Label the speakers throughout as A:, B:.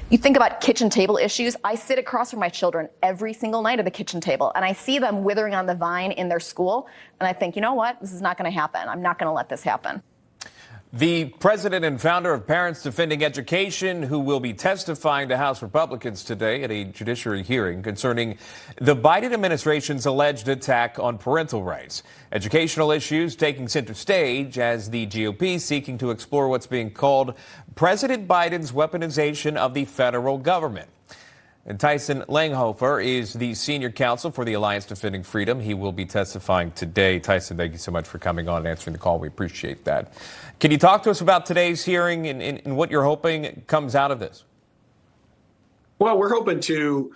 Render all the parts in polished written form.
A: You think about kitchen table issues. I sit across from my children every single night at the kitchen table, and I see them withering on the vine in their school, and I think, you know what? This is not going to happen. I'm not going to let this happen.
B: The president and founder of Parents Defending Education, who will be testifying to House Republicans today at a judiciary hearing concerning the Biden administration's alleged attack on parental rights. Educational issues taking center stage as the GOP seeking to explore what's being called President Biden's weaponization of the federal government. And Tyson Langhofer is the senior counsel for the Alliance Defending Freedom. He will be testifying today. Tyson, thank you so much for coming on and answering the call. We appreciate that. Can you talk to us about today's hearing and what you're hoping comes out of this?
C: Well, we're hoping to,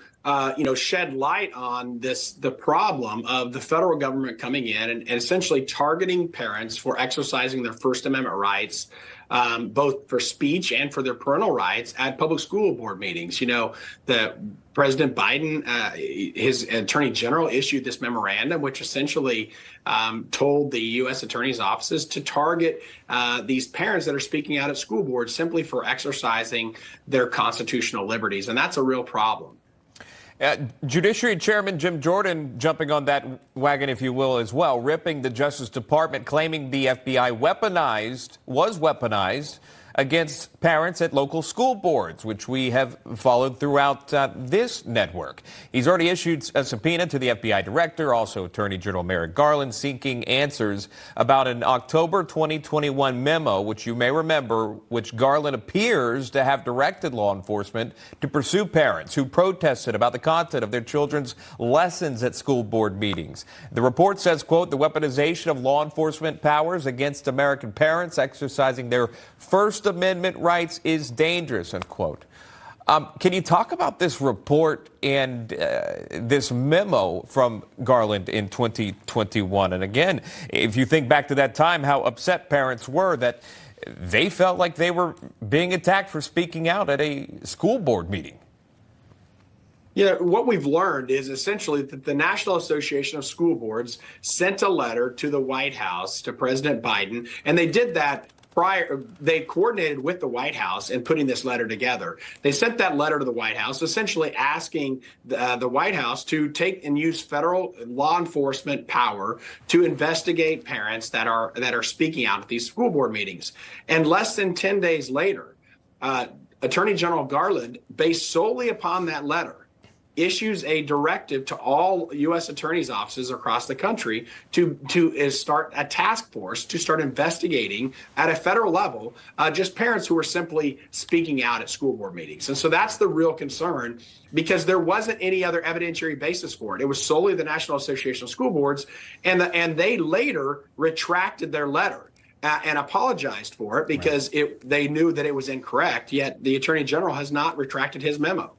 C: shed light on the problem of the federal government coming in and essentially targeting parents for exercising their First Amendment rights, both for speech and for their parental rights at public school board meetings. You know, the President Biden, his attorney general issued this memorandum, which essentially told the U.S. attorney's offices to target these parents that are speaking out at school boards simply for exercising their constitutional liberties. And that's a real problem.
B: Judiciary Chairman Jim Jordan jumping on that wagon, if you will, as well, ripping the Justice Department, claiming the FBI was weaponized against parents at local school boards, which we have followed throughout this network. He's already issued a subpoena to the FBI director, also Attorney General Merrick Garland, seeking answers about an October 2021 memo, which you may remember, which Garland appears to have directed law enforcement to pursue parents who protested about the content of their children's lessons at school board meetings. The report says, quote, the weaponization of law enforcement powers against American parents exercising their First Amendment rights is dangerous, unquote. Can you talk about this report and this memo from Garland in 2021? And again, if you think back to that time, how upset parents were that they felt like they were being attacked for speaking out at a school board meeting.
C: Yeah, what we've learned is essentially that the National Association of School Boards sent a letter to the White House, to President Biden, and they did that they coordinated with the White House in putting this letter together. They sent that letter to the White House, essentially asking the White House to take and use federal law enforcement power to investigate parents that are speaking out at these school board meetings. And less than 10 days later, Attorney General Garland, based solely upon that letter, issues a directive to all U.S. attorneys' offices across the country to start a task force to start investigating at a federal level just parents who are simply speaking out at school board meetings. And so that's the real concern, because there wasn't any other evidentiary basis for it. It was solely the National Association of School Boards, and they later retracted their letter and apologized for it because they knew that it was incorrect, yet the Attorney General has not retracted his memo.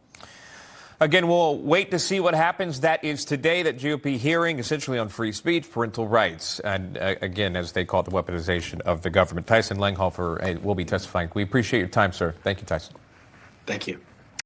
B: Again, we'll wait to see what happens. That is today, that GOP hearing, essentially on free speech, parental rights, and again, as they call it, the weaponization of the government. Tyson Langhofer will be testifying. We appreciate your time, sir. Thank you, Tyson.
C: Thank you.